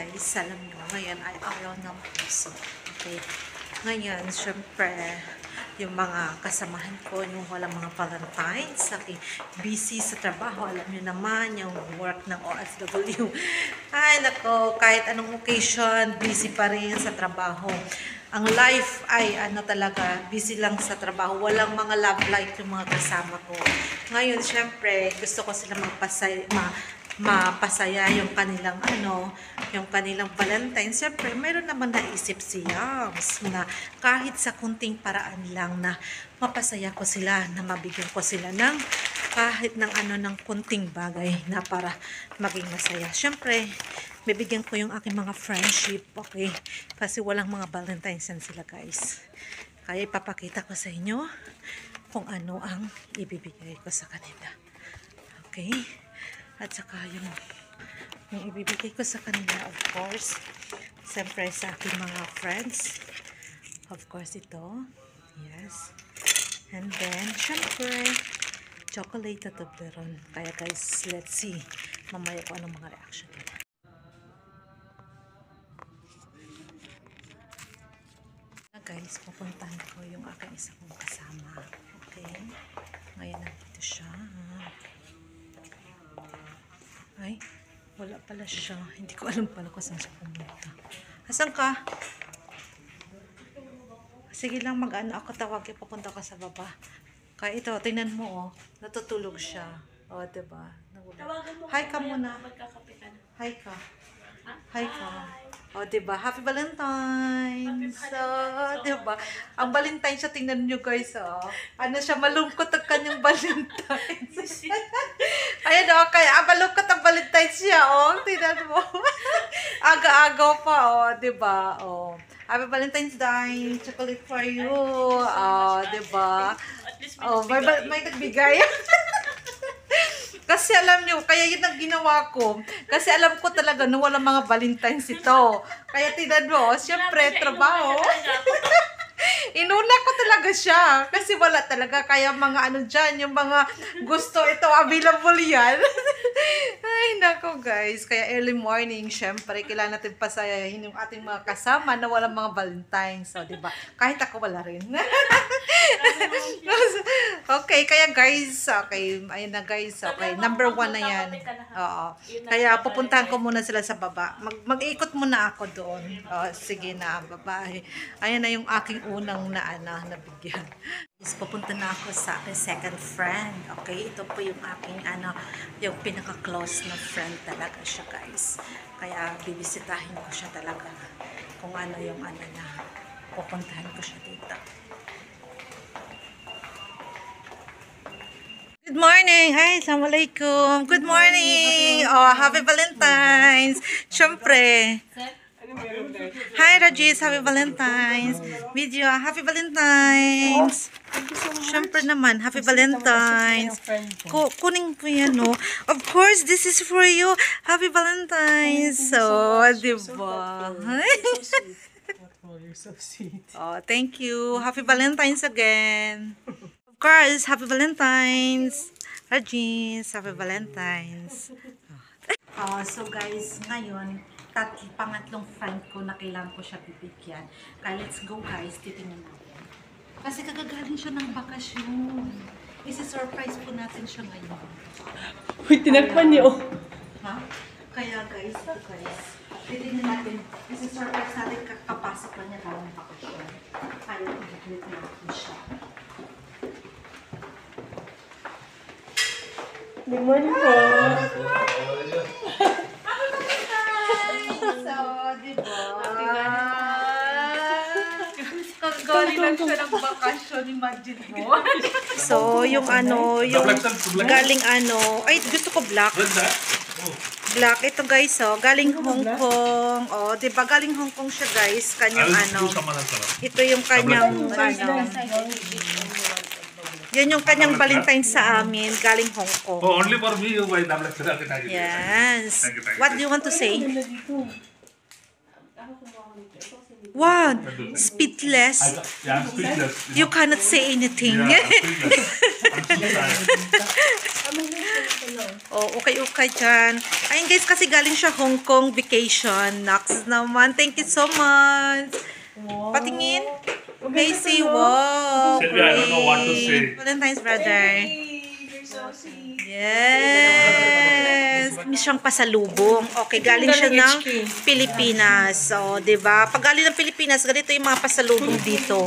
guys, alam nyo, ngayon ay araw ng puso. Okay? Ngayon, syempre, yung mga kasamahan ko, yung walang mga Valentines, busy sa trabaho, alam nyo naman, yung work ng OFW. Ay, nako, kahit anong occasion, busy pa rin sa trabaho. Ang life ay talaga, busy lang sa trabaho. Walang mga love life yung mga kasama ko. Ngayon, syempre, gusto ko sila mapasaya yung kanilang yung kanilang Valentine. Siyempre, mayroon naman naisip si Yams na kahit sa kunting paraan lang na mapasaya ko sila, na mabigyan ko sila ng kahit ng kunting bagay na para maging masaya. Siyempre, bibigyan ko yung aking mga friendship, okay? Kasi walang mga Valentines yan sila, guys. Kaya ipapakita ko sa inyo kung ano ang ibibigay ko sa kanila. Okay? At saka yung ibibigay ko sa kanila, of course, siyempre sa aking mga friends. Of course, ito. Yes. And then, siyempre, chocolate at Toblerone. Kaya guys, let's see mamaya ko anong mga reaction nila. Guys, pupuntahan ko yung aking isa kong kasama. Okay? Ngayon, nandito siya. Ay, wala pala siya. Hindi ko alam pala kung saan siya pumunta. Asan ka? Sige lang, ako tawagin, papunta ka sa baba. Kaya ito, tingnan mo, natutulog siya. Diba? Hi ka muna. Hi ka. Hi ka. Diba? Happy Valentine's. Diba? Ang Valentine's siya, tingnan nyo guys, siya, malungkot ang kanyang Valentine's. Ayan, kaya malungkot ang Valentine's siya, tingnan mo. Aga-aga pa, diba? Happy Valentine's Day. Chocolate for you. Diba? May nagbigay. Kasi alam nyo, kaya yun ang ginawa ko. Kasi alam ko talaga na walang mga Valentines ito. Kaya tingnan mo, siyempre, trabaho. Inuna ko talaga siya. Kasi wala talaga. Kaya mga dyan, yung mga gusto ito, available yan. Ay, nako guys. Kaya early morning, syempre, kailangan natin pasayahin yung ating mga kasama na walang mga Valentines. So, diba? Kahit ako wala rin. Okay, kaya guys, okay. Ayun na guys, okay. Number 1 na yan. Oo. Kaya pupuntahan ko muna sila sa baba. Mag-iikot muna ako doon. Sige na, babae. Ayan na yung aking unang nabigyan. Is pupunta na ako sa aking second friend. Okay, ito po yung aking yung pinaka-close na friend talaga siya, guys. Kaya bibisitahin ko siya talaga kung ano yung niya. Pupuntahan ko siya dito. Good morning! Hi! Assalamualaikum! Good morning! Happy Valentine's! Siyempre! Hi Rajis! Happy Valentine's! Video! Happy Valentine's! Siyempre naman, Happy Valentine's! Kunin ko yan, no? Of course, this is for you! Happy Valentine's! So, diba? You're so sweet. Thank you! Happy Valentine's again! Of course, Happy Valentine's! Rajis! Happy Valentine's! So guys, ngayon, pangatlong friend ko na kailangan ko siya bibigyan. Kaya let's go guys, titingnan natin. Kasi kagagaling siya ng bakasyon. Isi-surprise po natin siya ngayon. Uy, tinakpan niyo. Ha? Kaya guys, titingnan natin. Isi-surprise natin kakapasok pa niya ng bakasyon. Kaya i-greet natin siya. Good morning po. So, diba? Kagaling lang siya ng bakasyon, imagine mo. So, yung galing ay, gusto ko black. Black, ito guys, galing Hong Kong. Diba, galing Hong Kong siya guys. Kanyang ito yung kanyang yan yung kanyang Valentine sa amin, galing Hong Kong. Only for me you buy double XL. Yes. Thank you. What do you want to say? Wow, speechless. Yeah, speechless. You cannot say anything. Yeah, speechless. I'm so Oh, okay dyan. Ayun guys, kasi galing siya Hong Kong vacation. Nax naman. Thank you so much. Patingin. Macy, wow. Sylvia, I don't know what to say. Valentine's brother. You're so sweet. Yes. Miss siyang pasalubong. Okay, galing siya ng Pilipinas. So, 'di ba? Pag galing ng Pilipinas, ganito yung mga pasalubong dito.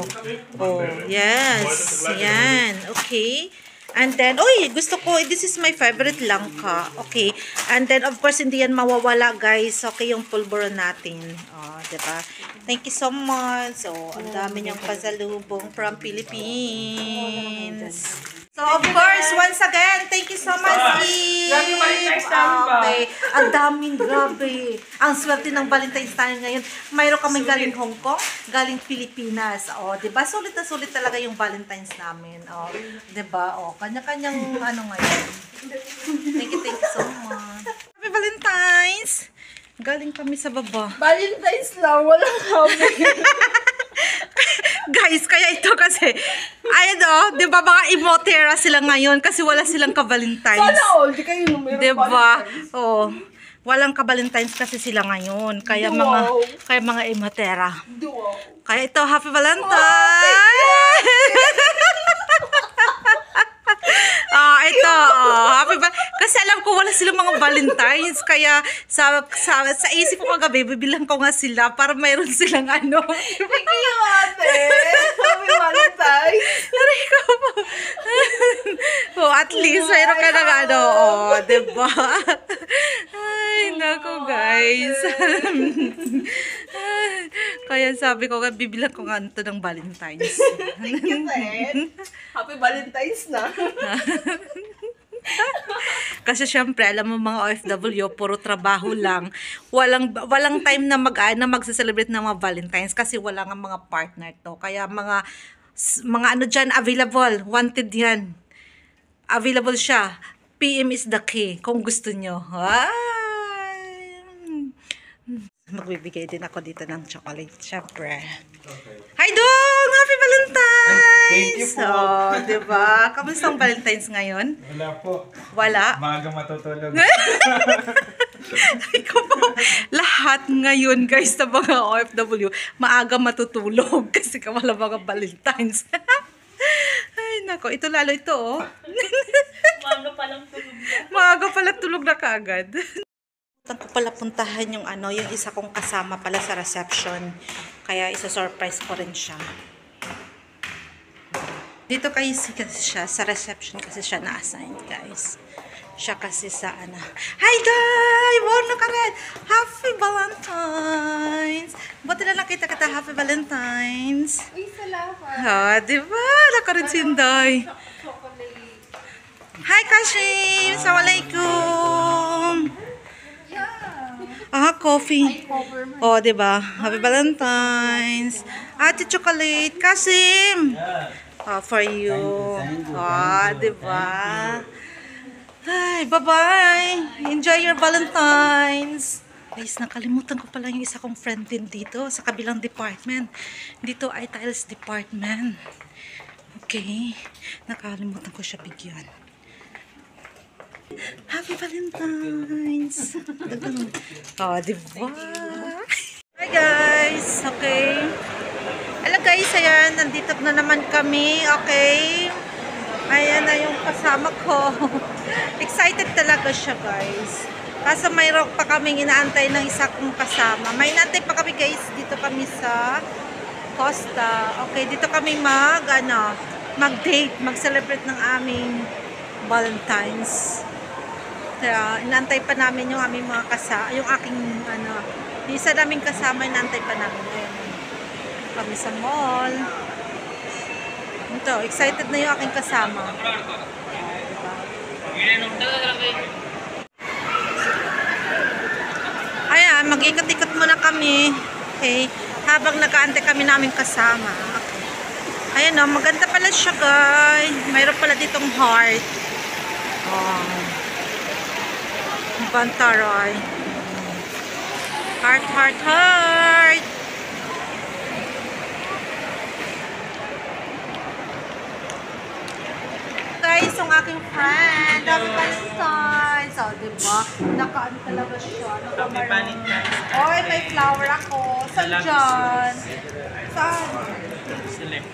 Oh, yes. Yan. Okay. And then, gusto ko, this is my favorite langka. Okay. And then, of course, hindi yan mawawala, guys. Okay, yung pulburo natin. Oh, diba? Thank you so much. So, ang dami niyang pasalubong from Philippines. So, of course, once again, thank you so much, Eve. Grabe, Valentine's namin ba? Okay. Ang daming, grabe. Ang swerte ng Valentine's tayo ngayon. Mayroon kami galing Hong Kong, galing Pilipinas. O, diba? Sulit na sulit talaga yung Valentine's namin. O, diba? O, kanya-kanyang ngayon. Thank you so much. Happy Valentine's! Galing kami sa baba. Valentine's lang, walang kami. Guys, kaya ito kasi, ayun di ba mga Imotera sila ngayon kasi wala silang ka-Valentine's. Sana all, di kayo numero. Diba? Oh, walang ka-Valentine's kasi sila ngayon. Kaya mga Imotera. Kaya ito, Happy Valentine's! Happy kasi alam ko wala silang mga Valentines, kaya sa isip ko kagabi, bibilang ko nga sila para mayroon silang ano. Thank you, ate. Happy Valentine's. Aray ko po. At least mayroon ka ng ano. Diba? Ay, nako guys. Kaya sabi ko, bibilang ko nga ito ng Valentines. Thank you, Ted. Happy Valentine's na. Kasi syempre, alam mo mga OFW, puro trabaho lang. Walang time na magse-celebrate ng mga Valentines kasi wala nga mga partner to. Kaya mga ano dyan, available, wanted yan. Available siya. PM is the key, kung gusto nyo. Magbibigay din ako dito ng chocolate, syempre. Hi Dong! Happy Valentine's! Thank you po. So, diba? Kamusta ang Valentine's ngayon? Wala po. Wala? Maaga matutulog. Ikaw po, lahat ngayon guys na mga OFW, maaga matutulog kasi wala mga Valentine's. Ay nako, ito lalo ito Maaga palang tulog na. Maaga pala tulog na kaagad. Gusto ko pala puntahan yung yung isa kong kasama pala sa reception. Kaya isa-surprise ko rin siya. Dito kasi siya, sa reception kasi siya na-assign, guys. Siya kasi sa Hi, Day! Born ka rin! Happy Valentine's! Buti na nakita kita, Happy Valentine's! Uy, salamat. Diba? Nakarin si Inday. Hi, Kashim! Assalamualaikum! Coffee. Oh, diba? Happy Valentine's. Ate chocolate. Kasim. For you. Diba? Ay, bye-bye. Enjoy your Valentine's. Guys, nakalimutan ko pala yung isa kong friend din dito sa kabilang department. Dito ay tiles department. Okay. Nakalimutan ko siya bigyan. Happy Valentine's! Diba? Hi guys! Okay. Hello guys, ayan. Nandito na naman kami. Okay. Ayan na yung kasama ko. Excited talaga siya guys. Kaso mayroon pa kaming inaantay ng isa kong kasama. May inaantay pa kami guys. Dito kami sa Costa. Okay, dito kami mag-date, mag-celebrate ng aming Valentine's. Kaya, inantay pa namin yung aming mga yung aking, yung isa naming kasama, inantay pa namin. Ayan. Kami sa mall. Ito, excited na yung aking kasama. Diba? Ayan, mag-ikot-ikot muna kami. Okay. Habang nag-aantay kami namin kasama. Okay. Ayan maganda pala siya guys. Mayroon pala ditong heart. Bantaray. Heart, heart, heart. Guys, yung aking friend. Happy Valentine's. O, diba? Naka-ano talaga siya. Happy Valentine's. Oy, may flower ako. Saan dyan? Saan? Select.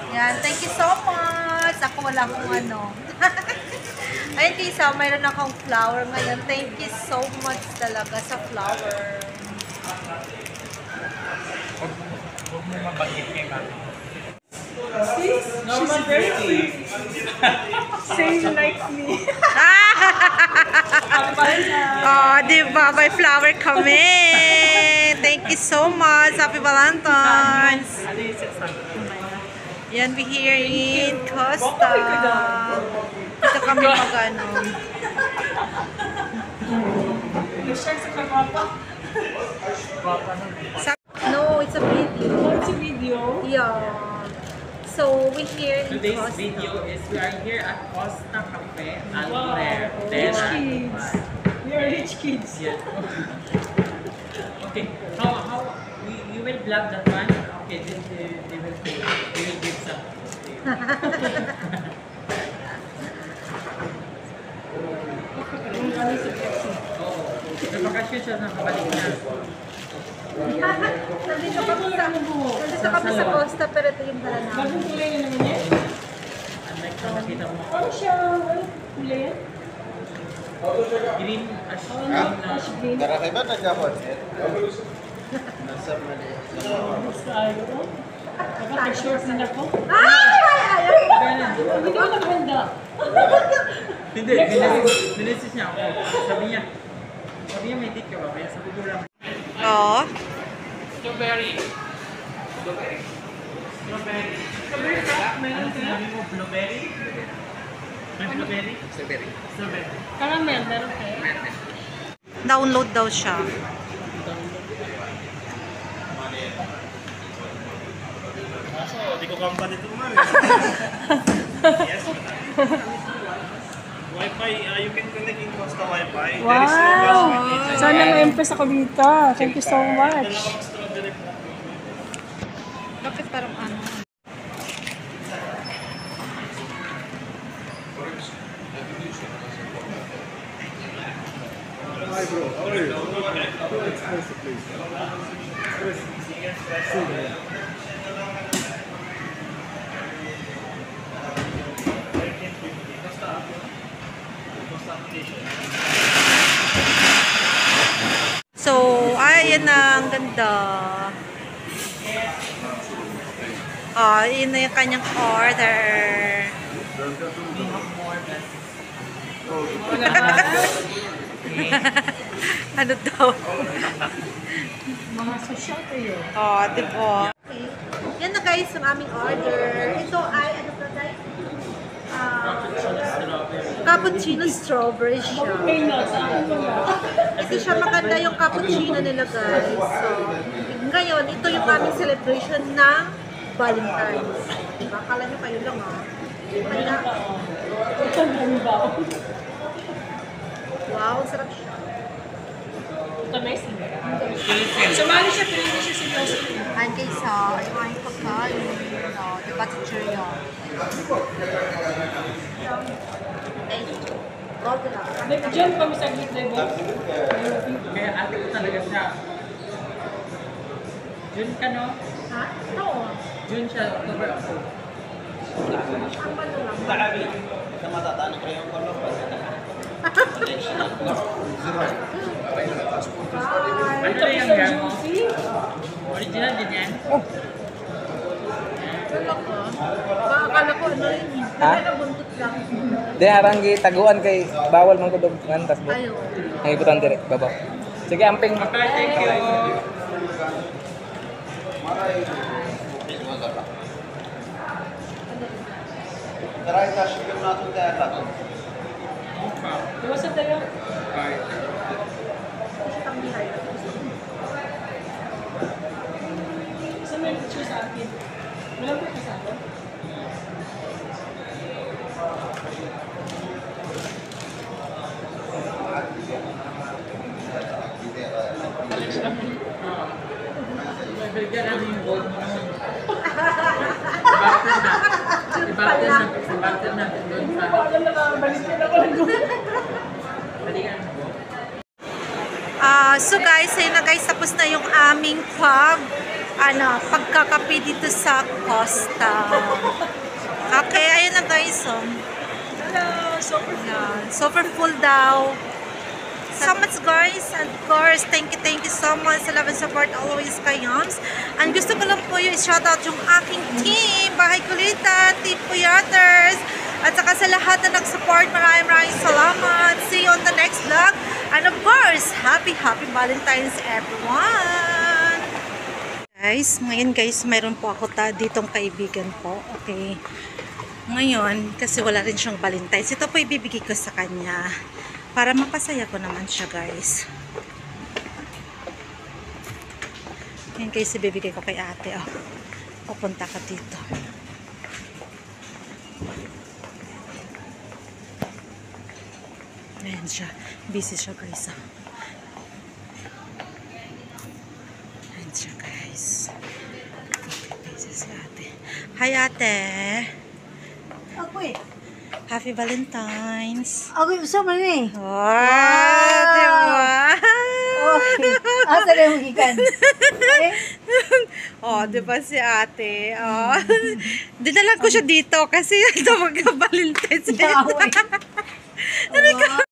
Yan, thank you so much. Ako wala akong ano. Ayun, Tisa, mayroon akong flower ngayon. Thank you so much talaga sa flower. Huwag mo mabagit kay Mami. She's very sweet. Same like me. Oh, diba? May flower kami. Thank you so much. Happy Valentine's. Ano yung sasama? Yan, we here in Costa. Dito kami mag-ano. Nag-share sa kapapa. No, it's a video. What's the video? Yeah. So, we here in Today's Costa. video is we are here at Costa Cafe and Wow. Rare. Rich kids. We are rich kids. Yes. Okay. How you will vlog that one? Okay, then they will pay. They will give some. Oo. Nagpakasyon siya na kabalik na. Nandito kami sa Costa, pero ito yung dala namin. Bagong kulay na naman yan. Unlike sa nakita mo. Ano siya? Ano kulay yan? Green as Ash green. Karena nag-content. Nasa mali. Basta ayaw. Dapat nag-short din ako. Hindi ko nakahanda. Hindi, binisis niya ako. Sabi niya may date ka ba? Kaya sabi ko lang. Oo. Strawberry. Strawberry. Ano sinabi mo? Blueberry? May blueberry? Strawberry. Strawberry. Caramel, meron kayo? Download daw siya. Hindi ko kampa dito man. Yes, Wi-Fi, you can connect in Costa Wi-Fi. There is no gas Wow! with it. Sana ma-impress ako dito. Thank you so much. Dalawang strawberry po. Bakit parang ano? So, ayan na, ang ganda. Oh, yun na yung kanyang order. Ano daw? Mga social kayo. Oh, di ba? Okay. Yan na guys, ang aming order. Ito ay, ano ba guys? Cappuccino strawberry siya. Okay na, sa akin wala. Kasi siya maganda yung cappuccino nila guys. So, ngayon, ito yung aming celebration ng Valentine's. Diba? Akala nyo kayo lang ah. Kaya, Ito ang dami ba ako? wow, sarap siya. Ito nice. Sumali siya, pero hindi siya seryoso. And guys, yung aming pagkain. Diba, teacher yun. Thank you. God bless. Nag-jump kami sa glit level. Kaya ate ko talaga siya. June ka no? Ha? Oo. June siya, October ako. Sa matataan ko yung kolong pa. Ano na yung hair mo? Original din yan? Wala ko. Akala ko ano yun. Ha? Nabuntot lang. Di harang taguan kay bawal man ko dog ngantas bo. Ayaw. Ang ibutan dire babaw. Sige amping. Okay, thank you. Try ka siya yung natin tayo. Diba sa tayo? Saan may picture sa akin? Walang picture sa akin? Bigyan namin yung gold mo naman. Bakit na? Barter natin doon sa... Dali ka. So guys, ayun na guys, tapos na yung aming pagkakape dito sa Costa. Okay, ayun na guys. Hello, super Yan, super full daw. So much guys, and of course, thank you so much sa love and support always kay Yoms. And gusto ko lang po yung shoutout yung aking team, Bahay Kulitan, Team Puyaters, at saka sa lahat na nag-support, maraming salamat. See you on the next vlog. And of course, happy Valentine's everyone! Guys, ngayon guys, mayroon po ako ditong kaibigan po, okay? Ngayon, kasi wala rin siyang Valentine's, ito po ibibigay ko sa kanya. Para mapasaya ko naman siya, guys. Yan guys, ibibigay ko kay ate. Oh. Pupunta ka dito. Ayan siya. Busy siya, guys. Oh. Ayan siya, guys. Busy si ate. Hi, ate. Ako eh. Happy Valentine's. Ako yung usap man eh. Wow! Diba? Okay. Asa na yung ikan? Okay? Oh, diba si ate? Oh. Dinalan ko siya dito kasi ito magka-Valentine's. Yawa eh. Halika.